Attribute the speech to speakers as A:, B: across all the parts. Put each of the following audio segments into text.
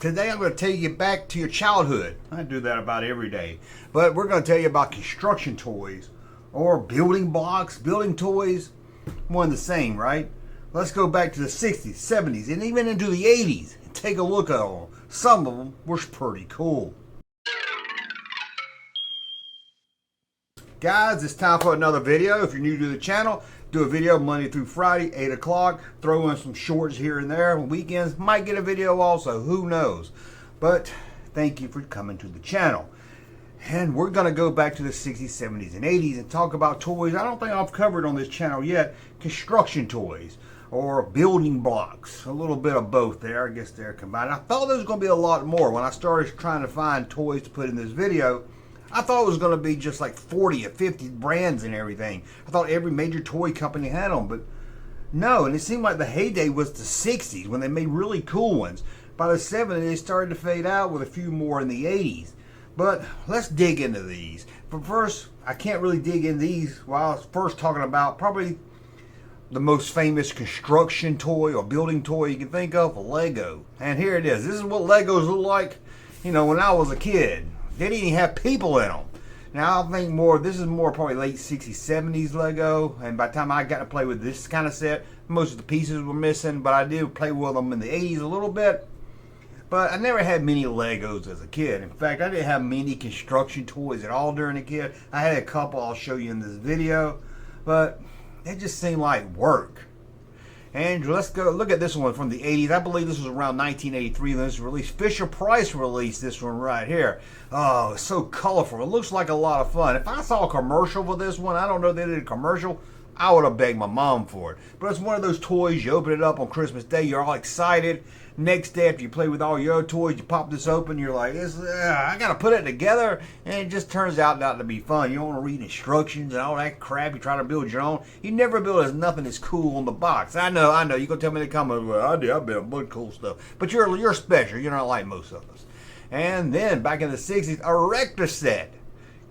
A: Today I'm going to take you back to your childhood. I do that about every day. But we're going to tell you about construction toys or building blocks, building toys. One and the same, right? Let's go back to the 60s, 70s, and even into the 80s and take a look at them. Some of them were pretty cool. Guys, it's time for another video. If you're new to the channel, do a video Monday through Friday, 8 o'clock. Throw in some shorts here and there. On weekends, might get a video also. Who knows? But thank you for coming to the channel. And we're going to go back to the 60s, 70s, and 80s and talk about toys I don't think I've covered on this channel yet. Construction toys or building blocks. A little bit of both there. I guess they're combined. I thought there was going to be a lot more. When I started trying to find toys to put in this video, I thought it was going to be just like 40 or 50 brands and everything. I thought every major toy company had them, but no. And it seemed like the heyday was the 60s when they made really cool ones. By the 70s, they started to fade out with a few more in the 80s. But let's dig into these. But first, I can't really dig in these while I was first talking about probably the most famous construction toy or building toy you can think of, Lego. And here it is. This is what Legos look like, you know, when I was a kid. They didn't even have people in them. Now I think this is more probably late 60s, 70s Lego. And by the time I got to play with this kind of set, most of the pieces were missing. But I did play with them in the 80s a little bit. But I never had many Legos as a kid. In fact, I didn't have many construction toys at all during a kid. I had a couple I'll show you in this video. But it just seemed like work. And let's go look at this one from the 80s. I believe this was around 1983 when this was released. FisherPrice released this one right here. Oh, it's so colorful. It looks like a lot of fun. If I saw a commercial for this one, I don't know if they did a commercial, I would have begged my mom for it. But it's one of those toys, you open it up on Christmas Day, you're all excited. Next day, after you play with all your other toys, you pop this open, you're like, I got to put it together. And it just turns out not to be fun. You don't want to read instructions and all that crap. You try to build your own. You never build nothing that's cool on the box. I know. You're going to tell me in the comments, well, I built a bunch of cool stuff. But you're special. You're not like most of us. And then, back in the 60s, a Recctor Set.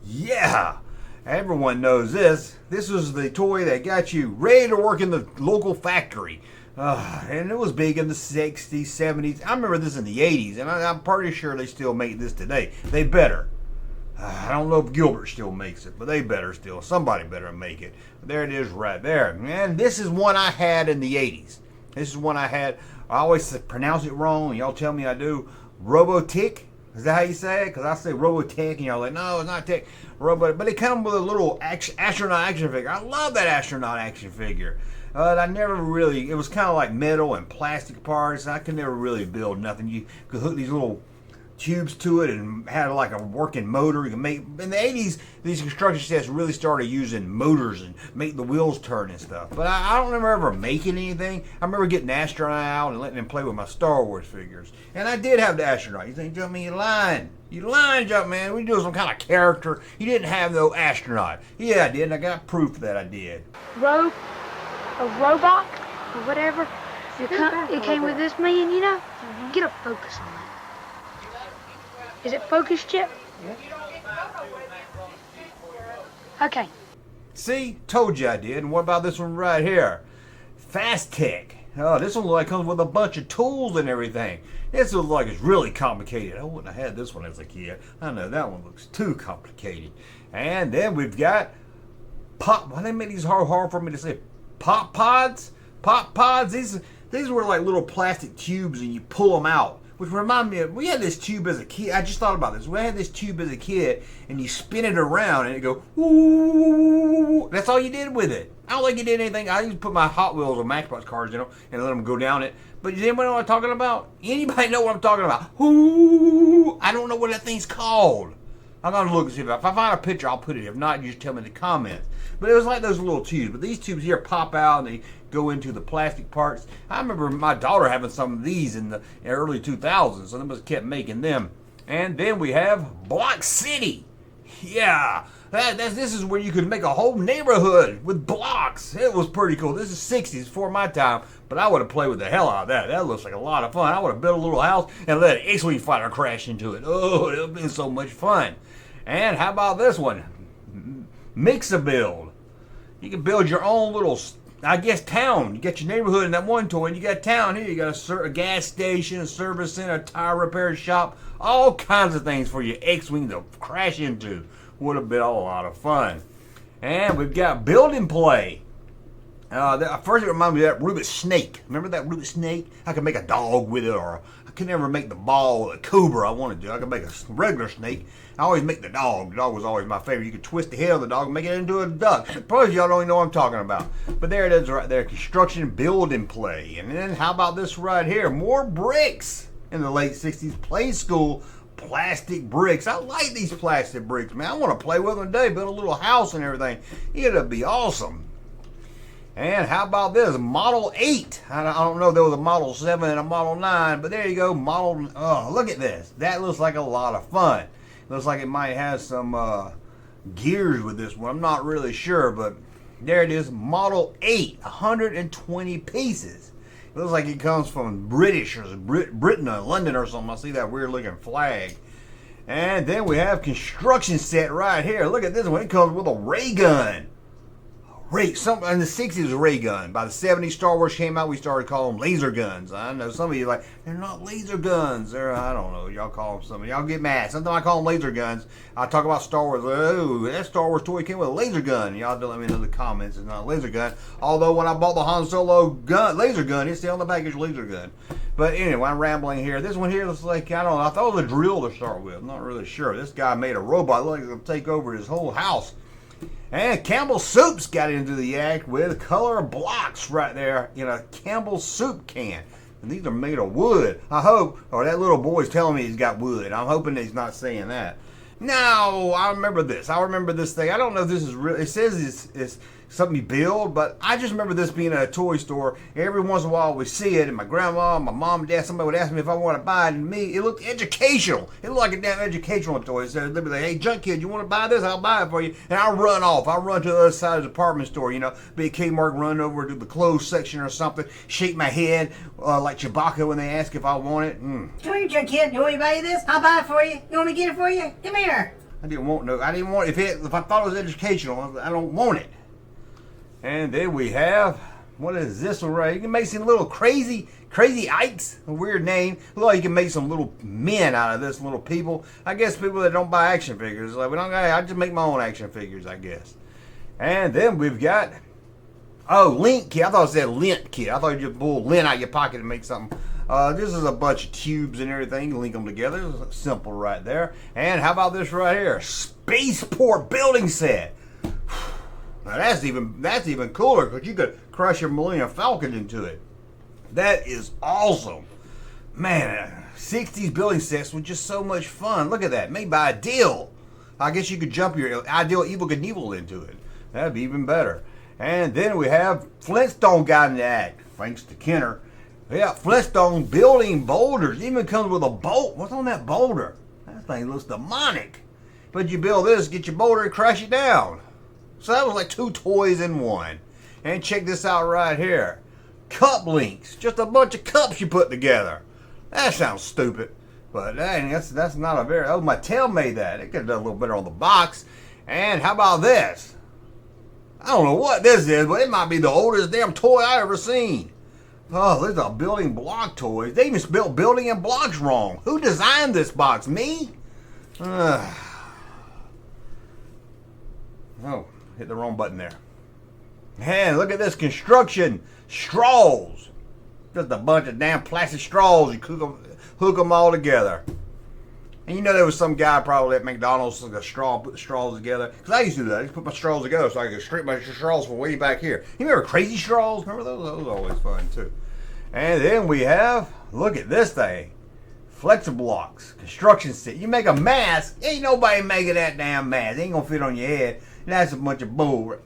A: Yeah. Everyone knows this. This was the toy that got you ready to work in the local factory. And it was big in the 60s, 70s. I remember this in the 80s, and I'm pretty sure they still make this today. They better. I don't know if Gilbert still makes it, but they better still. Somebody better make it. There it is right there. And this is one I had in the 80s. This is one I had. I always pronounce it wrong, and y'all tell me I do. Robotic. Is that how you say it? Because I say Robotech, and y'all like, no, it's not tech. But it comes with a little astronaut action figure. I love that astronaut action figure. I never really, it was kind of like metal and plastic parts. I could never really build nothing. You could hook these little tubes to it and had like a working motor. You can make, in the 80s, these construction sets really started using motors and make the wheels turn and stuff. But I don't remember ever making anything. I remember getting the astronaut out and letting him play with my Star Wars figures. And I did have the astronaut. You think, Junkman, you lying. You lying, Junkman. We do some kind of character. You didn't have no astronaut. Yeah, I did, and I got proof that I did.
B: A robot or whatever. It came with this man, you know. Get a focus on it. Is it focused yet? Okay.
A: See, told you I did. And what about this one right here? Fast Tech. Oh, this one like comes with a bunch of tools and everything. This looks like it's really complicated. I wouldn't have had this one as a kid. I know that one looks too complicated. And then we've got why they make these hard for me to say? Pop pods? Pop pods? These were like little plastic tubes and you pull them out. Which remind me of, we had this tube as a kid. I just thought about this. We had this tube as a kid and you spin it around and it go, ooh. That's all you did with it. I don't think you did anything. I used to put my Hot Wheels or Matchbox cars, you know, and let them go down it. But does anybody know what I'm talking about? Anybody know what I'm talking about? Ooh. I don't know what that thing's called. I'm going to look and see if I find a picture, I'll put it. If not, you just tell me in the comments. But it was like those little tubes. But these tubes here pop out and they go into the plastic parts. I remember my daughter having some of these in the early 2000s. So they must have kept making them. And then we have Block City. Yeah. This is where you could make a whole neighborhood with blocks. It was pretty cool. This is 60s before my time. But I would have played with the hell out of that. That looks like a lot of fun. I would have built a little house and let an X-Wing fighter crash into it. Oh, it would have been so much fun. And how about this one? Mix-a-build. You can build your own little I guess town. You got your neighborhood in that one toy, and you got town here. You got a gas station, a service center, a tire repair shop, all kinds of things for your X-Wing to crash into. Would have been a lot of fun. And we've got building play. First it reminded me of that Rubik's Snake. Remember that Rubik's Snake? I could make a dog with it, or I could never make the ball, a cobra I wanted to. I could make a regular snake. I always make the dog. The dog was always my favorite. You could twist the head of the dog and make it into a duck. Probably y'all don't even know what I'm talking about. But there it is right there. Construction, building play. And then how about this right here? More bricks in the late 60s. Play school. Plastic bricks. I like these plastic bricks, man. I want to play with them today. Build a little house and everything. It'll be awesome. And how about this? Model 8. I don't know if there was a Model 7 and a Model 9, but there you go. Oh, look at this. That looks like a lot of fun. Looks like it might have some gears with this one. I'm not really sure, but there it is. Model 8. 120 pieces. It looks like it comes from Britain or London or something. I see that weird looking flag. And then we have construction set right here. Look at this one. It comes with a ray gun. In the 60s, a ray gun. By the 70s, Star Wars came out, we started calling them laser guns. I know some of you are like, they're not laser guns. They're, I don't know, y'all call them something. Y'all get mad. Sometimes I call them laser guns. I talk about Star Wars. Oh, that Star Wars toy came with a laser gun. Y'all don't let me know in the comments it's not a laser gun. Although when I bought the Han Solo laser gun, it's still on the package laser gun. But anyway, I'm rambling here. This one here looks like, I don't know, I thought it was a drill to start with. I'm not really sure. This guy made a robot. Look like it's going to take over his whole house. And Campbell Soup's got into the act with color blocks right there in a Campbell Soup can. And these are made of wood. I hope, or that little boy's telling me he's got wood. I'm hoping he's not saying that. No, I remember this. I remember this thing. I don't know if this is real. It says it's something you build, but I just remember this being at a toy store. Every once in a while we see it, and my grandma, my mom, and dad, somebody would ask me if I want to buy it, and me, it looked educational. It looked like a damn educational toy. It said, they'd be like, hey, junk kid, you want to buy this? I'll buy it for you. And I'll run off. I'll run to the other side of the department store, you know, be a Kmart, run over to the clothes section or something, shake my head like Chewbacca when they ask if I want it.
C: Come here, junk kid. You want me to buy you this? I'll buy it for you. You want me to get it for you? Come here.
A: I didn't want it. If I thought it was educational, I don't want it. And then we have, what is this one right? You can make some little crazy Ikes, a weird name. Look, you can make some little men out of this, little people. I guess people that don't buy action figures, like I just make my own action figures, I guess. And then we've got, Lint Kit. I thought it said Lint Kit. I thought you just pull lint out of your pocket and make something. This is a bunch of tubes and everything. You can link them together. It's simple right there. And how about this right here? Spaceport building set. Now that's even cooler because you could crush your Millennium Falcon into it. That is awesome. Man, 60s building sets were just so much fun. Look at that. Made by Ideal. I guess you could jump your Ideal Evil Knievel into it. That'd be even better. And then we have Flintstone got in the act. Thanks to Kenner. Yeah, Flintstone building boulders. Even comes with a bolt. What's on that boulder? That thing looks demonic. But you build this, get your boulder and crash it down. So that was like 2 toys in one. And check this out right here. Cup links. Just a bunch of cups you put together. That sounds stupid. But dang, that's not a very... Oh, Mattel made that. It could have done a little better on the box. And how about this? I don't know what this is, but it might be the oldest damn toy I ever seen. Oh, this is a building block toy. They even spelled building and blocks wrong. Who designed this box? Me? Oh, hit the wrong button there. Man, look at this construction straws. Just a bunch of damn plastic straws. You hook them all together. And you know there was some guy probably at McDonald's took a straw, put the straws together. Because I used to do that. I used to put my straws together so I could straighten my straws from way back here. You remember crazy straws? Remember those? Those were always fun too. And then we have, look at this thing. Flexiblocks, construction set. You make a mask, ain't nobody making that damn mask. It ain't gonna fit on your head. That's a bunch of bull.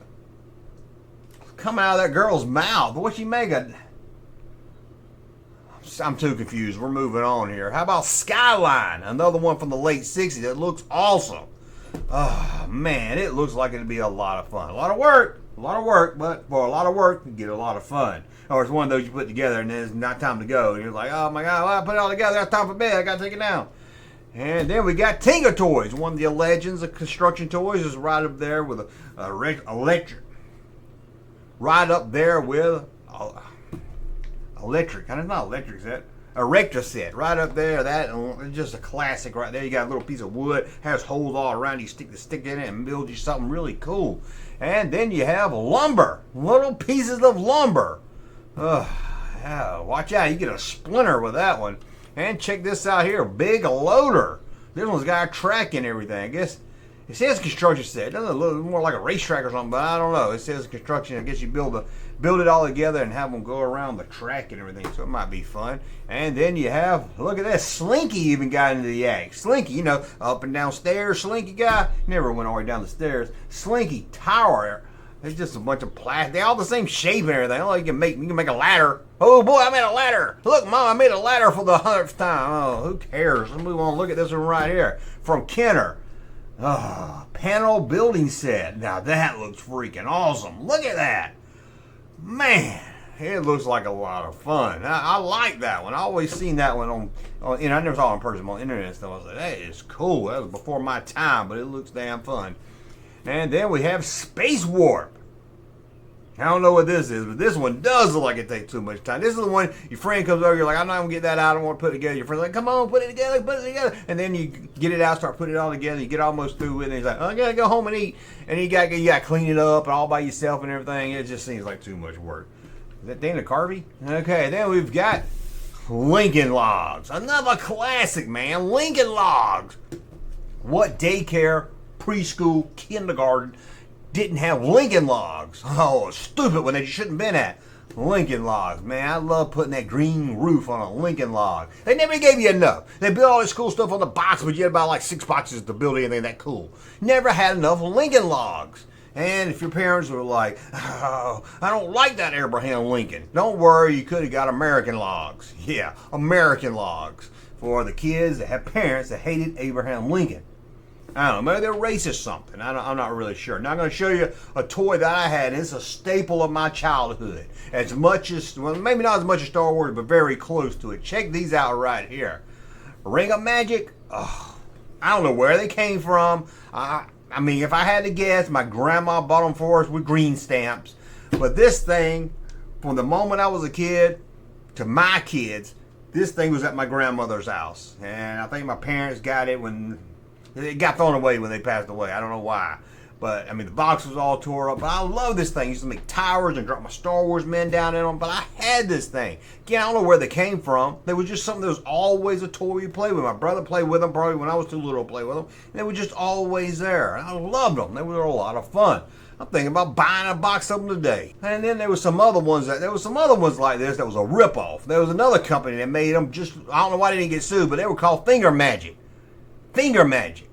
A: Coming out of that girl's mouth. What she making? I'm too confused. We're moving on here. How about Skyline? Another one from the late 60s. It looks awesome. Oh, man. It looks like it'd be a lot of fun. A lot of work, but for a lot of work, you get a lot of fun. Or it's one of those you put together and then it's not time to go. And you're like, oh my God, well, I put it all together. It's time for bed. I got to take it down. And then we got Tinger Toys. One of the legends of construction toys is right up there with a electric. right up there with electric. And it's not electric set. A Recctor Set right up there. That is just a classic right there. You got a little piece of wood, has holes all around. You stick the stick in it and build you something really cool. And then you have lumber, little pieces of lumber. Yeah, watch out, you get a splinter with that one. And check this out here, big loader. This one's got a track and everything. I guess it says construction set. It doesn't look more like a racetrack or something, but I don't know. It says construction. I guess you build it all together and have them go around the track and everything, so it might be fun. And then you have, look at that, Slinky even got into the act. Slinky, you know, up and down stairs, Slinky guy, never went all the way down the stairs. Slinky Tower, it's just a bunch of plastic, they all the same shape and everything. Oh, you can make a ladder. Oh boy, I made a ladder. Look, Mom, I made a ladder for the 100th time. Oh, who cares? Let's move on. Look at this one right here from Kenner. Oh, panel building set. Now that looks freaking awesome. Look at that. Man, it looks like a lot of fun. I like that one. I always seen that one on I never saw it in person, on the internet and stuff. I was like, that is cool. That was before my time, but it looks damn fun. And then we have Space Warp. I don't know what this is, but this one does look like it takes too much time. This is the one your friend comes over, you're like, I'm not going to get that out, I don't want to put it together. Your friend's like, come on, put it together. And then you get it out, start putting it all together, you get almost through with it, and he's like, I got to go home and eat. And you got to clean it up all by yourself and everything. It just seems like too much work. Is that Dana Carvey? Okay, then we've got Lincoln Logs. Another classic, man. Lincoln Logs. What daycare, preschool, kindergarten didn't have Lincoln Logs? Oh, stupid when they shouldn't have been at. Lincoln Logs, man. I love putting that green roof on a Lincoln Log. They never gave you enough. They built all this cool stuff on the box, but you had about like 6 boxes to build anything that cool. Never had enough Lincoln Logs. And if your parents were like, oh, I don't like that Abraham Lincoln, don't worry, you could have got American Logs. Yeah, American Logs for the kids that have parents that hated Abraham Lincoln. I don't know, maybe they're racist something. I'm not really sure. Now I'm going to show you a toy that I had. It's a staple of my childhood. As much as, well, maybe not as much as Star Wars, but very close to it. Check these out right here. Ring of Magic. Oh, I don't know where they came from. I mean, if I had to guess, my grandma bought them for us with green stamps. But this thing, from the moment I was a kid to my kids, this thing was at my grandmother's house. And I think my parents got it when it got thrown away when they passed away. I don't know why. But, I mean, the box was all tore up. But I love this thing. I used to make towers and drop my Star Wars men down in them. But I had this thing. Again, I don't know where they came from. They were just something that was always a toy you play with. My brother played with them probably when I was too little to play with them. And they were just always there. And I loved them. They were a lot of fun. I'm thinking about buying a box of them today. And then there was some other ones like this that was a ripoff. There was another company that made them just, I don't know why they didn't get sued, but they were called Finger Magic. Finger Magic.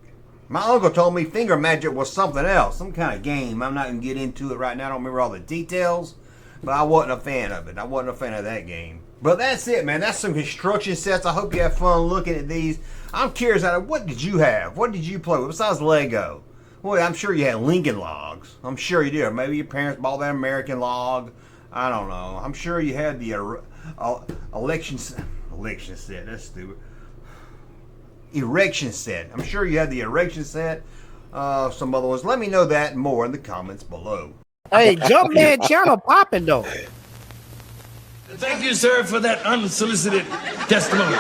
A: My uncle told me Finger Magic was something else, some kind of game. I'm not going to get into it right now. I don't remember all the details, but I wasn't a fan of it. I wasn't a fan of that game. But that's it, man. That's some construction sets. I hope you have fun looking at these. I'm curious, what did you have? What did you play with besides Lego? Well, I'm sure you had Lincoln Logs. I'm sure you did. Maybe your parents bought that American Log. I don't know. I'm sure you had the election set. That's stupid. Erection set. I'm sure you had the erection set. Some other ones. Let me know that and more in the comments below.
D: Hey, Junkman channel popping though.
E: Thank you, sir, for that unsolicited testimony.